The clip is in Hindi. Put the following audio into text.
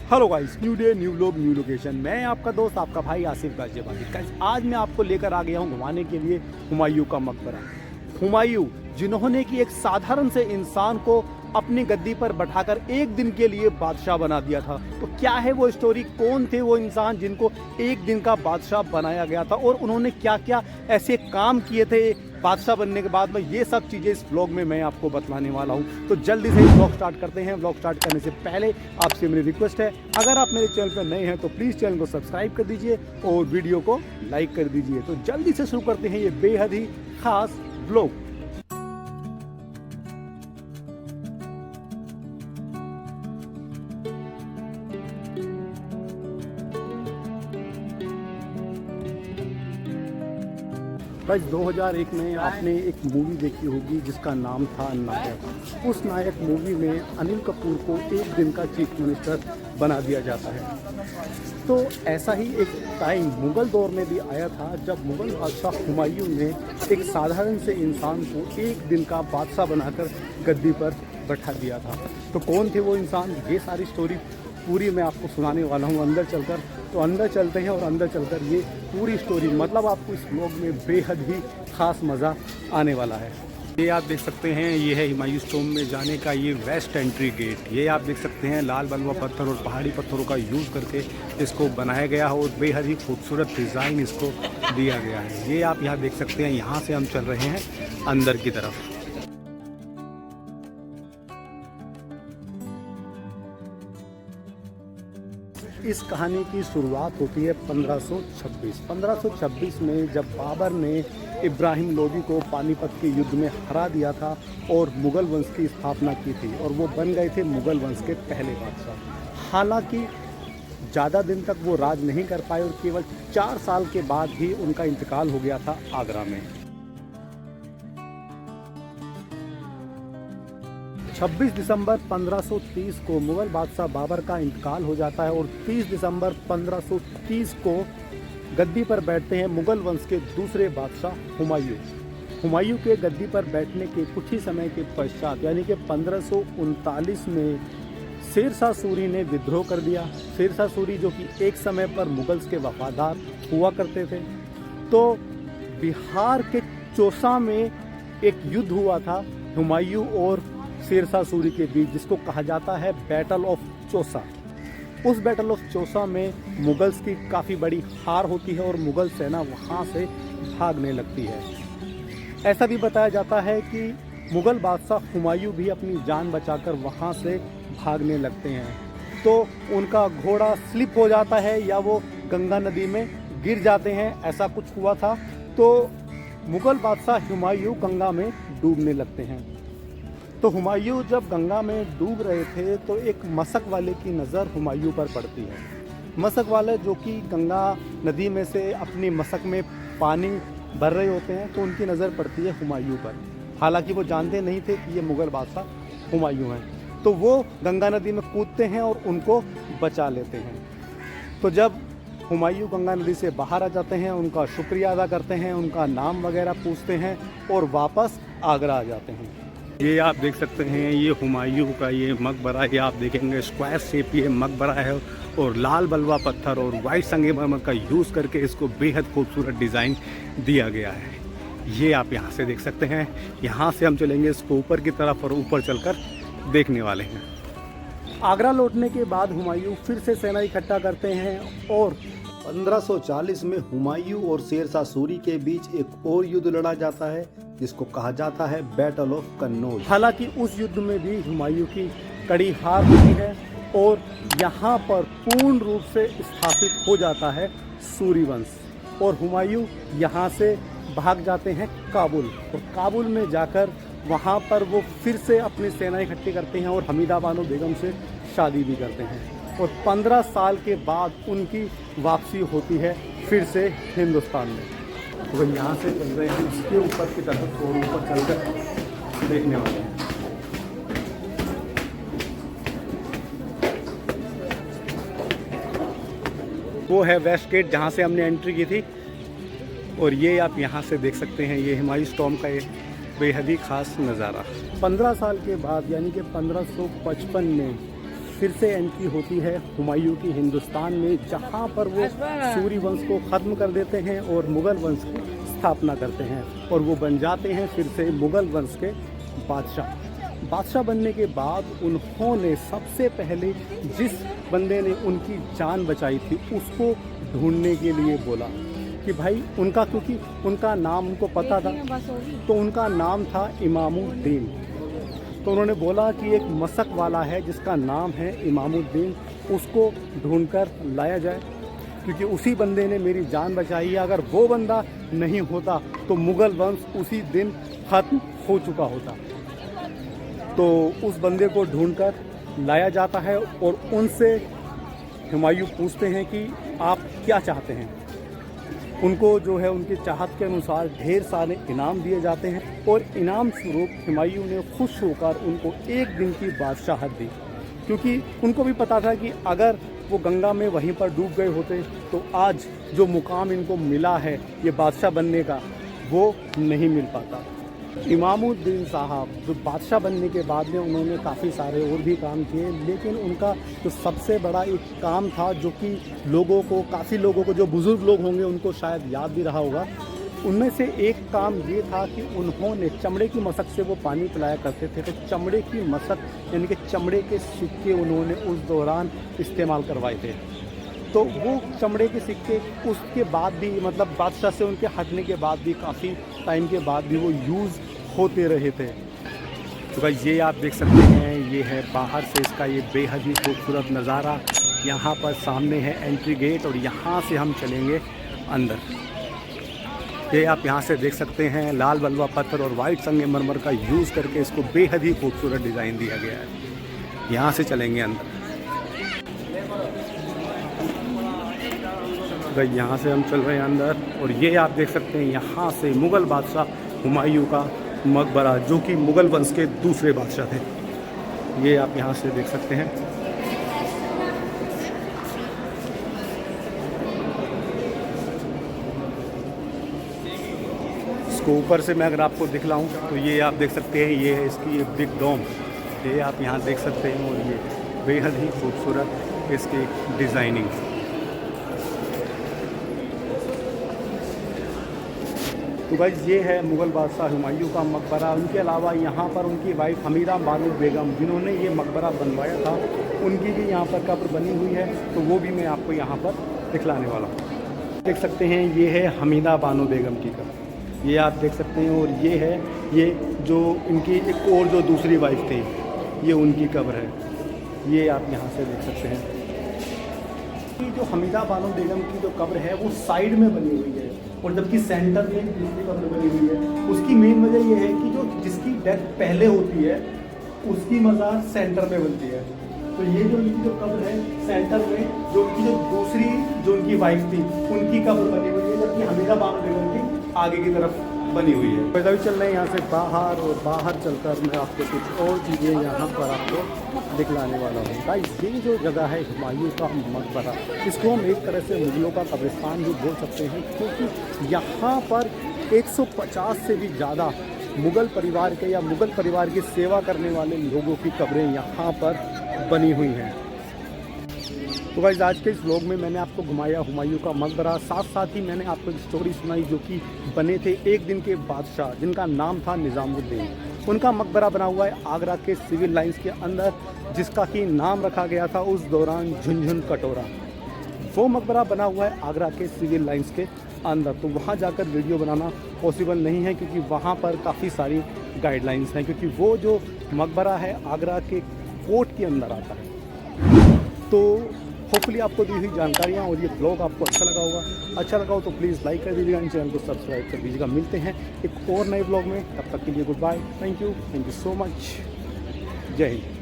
Hello guys, new day new लोग न्यू लोकेशन। मैं आपका दोस्त आपका भाई आसिफ गाजियाबादी। गाइस आज मैं आपको लेकर आ गया हूँ घुमाने के लिए हुमायूं का मकबरा। हुमायूं जिन्होंने कि एक साधारण से इंसान को अपनी गद्दी पर बैठाकर एक दिन के लिए बादशाह बना दिया था। तो क्या है वो स्टोरी, कौन थे वो इंसान जिनको एक दिन का बादशाह बनाया गया था और उन्होंने क्या क्या ऐसे काम किए थे बादशाह बनने के बाद में, ये सब चीज़ें इस व्लॉग में मैं आपको बतलाने वाला हूँ। तो जल्दी से व्लॉग स्टार्ट करते हैं। व्लॉग स्टार्ट करने से पहले आपसे मेरी रिक्वेस्ट है, अगर आप मेरे चैनल पर नए हैं तो प्लीज़ चैनल को सब्सक्राइब कर दीजिए और वीडियो को लाइक कर दीजिए। तो जल्दी से शुरू करते हैं ये बेहद ही खास व्लॉग। बस 2001 में आपने एक मूवी देखी होगी जिसका नाम था नायक। उस नायक मूवी में अनिल कपूर को एक दिन का चीफ मिनिस्टर बना दिया जाता है। तो ऐसा ही एक टाइम मुग़ल दौर में भी आया था जब मुग़ल बादशाह हुमायूं ने एक साधारण से इंसान को एक दिन का बादशाह बनाकर गद्दी पर बैठा दिया था। तो कौन थे वो इंसान, ये सारी स्टोरी पूरी मैं आपको सुनाने वाला हूँ अंदर चलकर। तो अंदर चलते हैं और अंदर चलकर ये पूरी स्टोरी, मतलब आपको इस व्लॉग में बेहद ही ख़ास मज़ा आने वाला है। ये आप देख सकते हैं, ये है हुमायूं टॉम्ब में जाने का ये वेस्ट एंट्री गेट। ये आप देख सकते हैं लाल बलुआ पत्थर और पहाड़ी पत्थरों का यूज़ करके इसको बनाया गया है और बेहद ही खूबसूरत डिज़ाइन इसको दिया गया है। ये आप यहाँ देख सकते हैं, यहाँ से हम चल रहे हैं अंदर की तरफ। इस कहानी की शुरुआत होती है 1526 में, जब बाबर ने इब्राहिम लोदी को पानीपत के युद्ध में हरा दिया था और मुग़ल वंश की स्थापना की थी और वो बन गए थे मुग़ल वंश के पहले बादशाह। हालांकि ज़्यादा दिन तक वो राज नहीं कर पाए और केवल 4 साल के बाद ही उनका इंतकाल हो गया था आगरा में। 26 दिसंबर 1530 को मुग़ल बादशाह बाबर का इंतकाल हो जाता है और 30 दिसंबर 1530 को गद्दी पर बैठते हैं मुग़ल वंश के दूसरे बादशाह हुमायूं। हुमायूं के गद्दी पर बैठने के कुछ ही समय के पश्चात यानी कि 1539 में शेरशाह सूरी ने विद्रोह कर दिया। शेरशाह सूरी जो कि एक समय पर मुग़ल्स के वफादार हुआ करते थे। तो बिहार के चौसा में एक युद्ध हुआ था हुमायूं और शेरशाह सूरी के बीच, जिसको कहा जाता है बैटल ऑफ चौसा। उस बैटल ऑफ चौसा में मुग़ल्स की काफ़ी बड़ी हार होती है और मुग़ल सेना वहाँ से भागने लगती है। ऐसा भी बताया जाता है कि मुग़ल बादशाह हुमायूं भी अपनी जान बचाकर वहाँ से भागने लगते हैं। तो उनका घोड़ा स्लिप हो जाता है या वो गंगा नदी में गिर जाते हैं, ऐसा कुछ हुआ था। तो मुग़ल बादशाह हुमायूं गंगा में डूबने लगते हैं। तो हुमायूं जब गंगा में डूब रहे थे तो एक मशक वाले की नज़र हुमायूं पर पड़ती है। मशक वाले जो कि गंगा नदी में से अपनी मशक में पानी भर रहे होते हैं, तो उनकी नज़र पड़ती है हुमायूं पर। हालांकि वो जानते नहीं थे कि ये मुग़ल बादशाह हुमायूं हैं। तो वो गंगा नदी में कूदते हैं और उनको बचा लेते हैं। तो जब हुमायूं गंगा नदी से बाहर आ जाते हैं, उनका शुक्रिया अदा करते हैं, उनका नाम वगैरह पूछते हैं और वापस आगरा आ जाते हैं। ये आप देख सकते हैं, ये हुमायूं का ये मकबरा, ये आप देखेंगे स्क्वायर शेप ये मकबरा है और लाल बलुआ पत्थर और वाइट संगमरमर का यूज़ करके इसको बेहद खूबसूरत डिज़ाइन दिया गया है। ये आप यहाँ से देख सकते हैं। यहाँ से हम चलेंगे इसको ऊपर की तरफ और ऊपर चलकर देखने वाले हैं। आगरा लौटने के बाद हुमायूं फिर से सेना इकट्ठा करते हैं और 1540 में हुमायूं और शेरशाह सूरी के बीच एक और युद्ध लड़ा जाता है जिसको कहा जाता है बैटल ऑफ कन्नौज। हालांकि उस युद्ध में भी हुमायूं की कड़ी हार हुई है और यहाँ पर पूर्ण रूप से स्थापित हो जाता है सूरी वंश और हुमायूं यहाँ से भाग जाते हैं काबुल। और काबुल में जाकर वहाँ पर वो फिर से अपनी सेना इकट्ठी करते हैं और हमीदा बानो बेगम से शादी भी करते हैं और 15 साल के बाद उनकी वापसी होती है फिर से हिंदुस्तान में। वो यहाँ से चल रहे हैं इसके ऊपर की तरफ और ऊपर चलकर देखने वाले हैं। वो है वेस्ट गेट जहाँ से हमने एंट्री की थी और ये आप यहाँ से देख सकते हैं, ये हुमायूं टॉम्ब का एक बेहद ही ख़ास नज़ारा। 15 साल के बाद यानी कि 1555 में फिर से एंट्री होती है हुमायूं की हिंदुस्तान में, जहाँ पर वो सूर्य वंश को ख़त्म कर देते हैं और मुग़ल वंश की स्थापना करते हैं और वो बन जाते हैं फिर से मुग़ल वंश के बादशाह बनने के बाद उन्होंने सबसे पहले जिस बंदे ने उनकी जान बचाई थी उसको ढूंढने के लिए बोला कि भाई उनका, क्योंकि उनका नाम उनको पता था, तो उनका नाम था इमामुद्दीन। तो उन्होंने बोला कि एक मशक वाला है जिसका नाम है इमामुद्दीन, उसको ढूंढकर लाया जाए, क्योंकि उसी बंदे ने मेरी जान बचाई है। अगर वो बंदा नहीं होता तो मुग़ल वंश उसी दिन ख़त्म हो चुका होता। तो उस बंदे को ढूंढकर लाया जाता है और उनसे हुमायूं पूछते हैं कि आप क्या चाहते हैं। उनको जो है उनकी चाहत के अनुसार ढेर सारे इनाम दिए जाते हैं और इनाम स्वरूप हुमायूं ने खुश होकर उनको 1 दिन की बादशाहत दी, क्योंकि उनको भी पता था कि अगर वो गंगा में वहीं पर डूब गए होते तो आज जो मुकाम इनको मिला है ये बादशाह बनने का, वो नहीं मिल पाता। इमामुद्दीन साहब जो बादशाह बनने के बाद में उन्होंने काफ़ी सारे और भी काम किए, लेकिन उनका जो सबसे बड़ा एक काम था जो कि लोगों को, काफ़ी लोगों को, जो बुज़ुर्ग लोग होंगे उनको शायद याद भी रहा होगा, उनमें से एक काम ये था कि उन्होंने चमड़े की मशक से वो पानी पिलाया करते थे, तो चमड़े की मशक यानी कि चमड़े के सिक्के उन्होंने उस दौरान इस्तेमाल करवाए थे। तो वो चमड़े के सिक्के उसके बाद भी, मतलब बादशाह से उनके हटने के बाद भी, काफ़ी टाइम के बाद भी वो यूज़ होते रहे थे। तो भाई ये आप देख सकते हैं, ये है बाहर से इसका ये बेहद ही खूबसूरत नज़ारा। यहाँ पर सामने है एंट्री गेट और यहाँ से हम चलेंगे अंदर। ये आप यहाँ से देख सकते हैं, लाल बलुआ पत्थर और वाइट संगमरमर का यूज़ करके इसको बेहद ही खूबसूरत डिज़ाइन दिया गया है। यहाँ से चलेंगे अंदर। भाई यहाँ से हम चल रहे हैं अंदर और ये आप देख सकते हैं, यहाँ से मुग़ल बादशाह हुमायूं का मकबरा, जो कि मुग़ल वंश के दूसरे बादशाह थे, ये आप यहाँ से देख सकते हैं। इसको ऊपर से मैं अगर आपको दिखलाऊं तो ये आप देख सकते हैं, ये है इसकी ये बिग डोम, ये आप यहाँ देख सकते हैं और ये बेहद ही खूबसूरत इसकी डिज़ाइनिंग। तो भाई ये है मुग़ल बादशाह हुमायूं का मकबरा। उनके अलावा यहाँ पर उनकी वाइफ हमीदा बानो बेगम, जिन्होंने ये मकबरा बनवाया था, उनकी भी यहाँ पर कब्र बनी हुई है, तो वो भी मैं आपको यहाँ पर दिखलाने वाला हूँ। देख सकते हैं, ये है हमीदा बानो बेगम की कब्र, ये आप देख सकते हैं। और ये है, ये जो इनकी एक और जो दूसरी वाइफ थी, ये उनकी कब्र है, ये आप यहाँ से देख सकते हैं। जो हमीदा बानो बेगम की जो कब्र है वो साइड में बनी हुई है और जबकि सेंटर में जिसकी कब्र बनी हुई है, उसकी मेन वजह ये है कि जो जिसकी डेथ पहले होती है उसकी मज़ार सेंटर में बनती है। तो ये जो इनकी जो कब्र है सेंटर में, जो उनकी जो दूसरी जो उनकी वाइफ थी उनकी कब्र बनी हुई है, जबकि हमीदा बानो बेगम की आगे की तरफ बनी हुई है। पैदा भी चल रहे हैं यहाँ से बाहर, और बाहर चलकर मैं आपको कुछ और चीज़ें यहाँ पर आपको दिखलाने वाला हूँ। भाई ये जो जगह है हुमायूं का मकबरा, इसको हम एक तरह से मुगलों का कब्रिस्तान भी बोल सकते हैं, क्योंकि यहाँ पर 150 से भी ज़्यादा मुग़ल परिवार के या मुग़ल परिवार की सेवा करने वाले लोगों की कब्रें यहाँ पर बनी हुई हैं। तो गाइस आज के इस व्लॉग में मैंने आपको घुमाया हुमायूं का मकबरा, साथ साथ ही मैंने आपको एक स्टोरी सुनाई जो कि बने थे एक दिन के बादशाह, जिनका नाम था निज़ामुद्दीन। उनका मकबरा बना हुआ है आगरा के सिविल लाइंस के अंदर, जिसका कि नाम रखा गया था उस दौरान झुनझुन कटोरा। वो मकबरा बना हुआ है आगरा के सिविल लाइंस के अंदर। तो वहाँ जाकर वीडियो बनाना पॉसिबल नहीं है, क्योंकि वहाँ पर काफ़ी सारी गाइडलाइंस हैं, क्योंकि वो जो मकबरा है आगरा के कोर्ट के अंदर आता है। तो होपफुली आपको दी हुई जानकारियाँ और ये ब्लॉग आपको अच्छा लगा होगा। अच्छा लगा हो तो प्लीज़ लाइक कर दीजिएगा, चैनल को सब्सक्राइब कर दीजिएगा। मिलते हैं एक और नए ब्लॉग में, तब तक के लिए good bye, thank you so much, जय हिंद।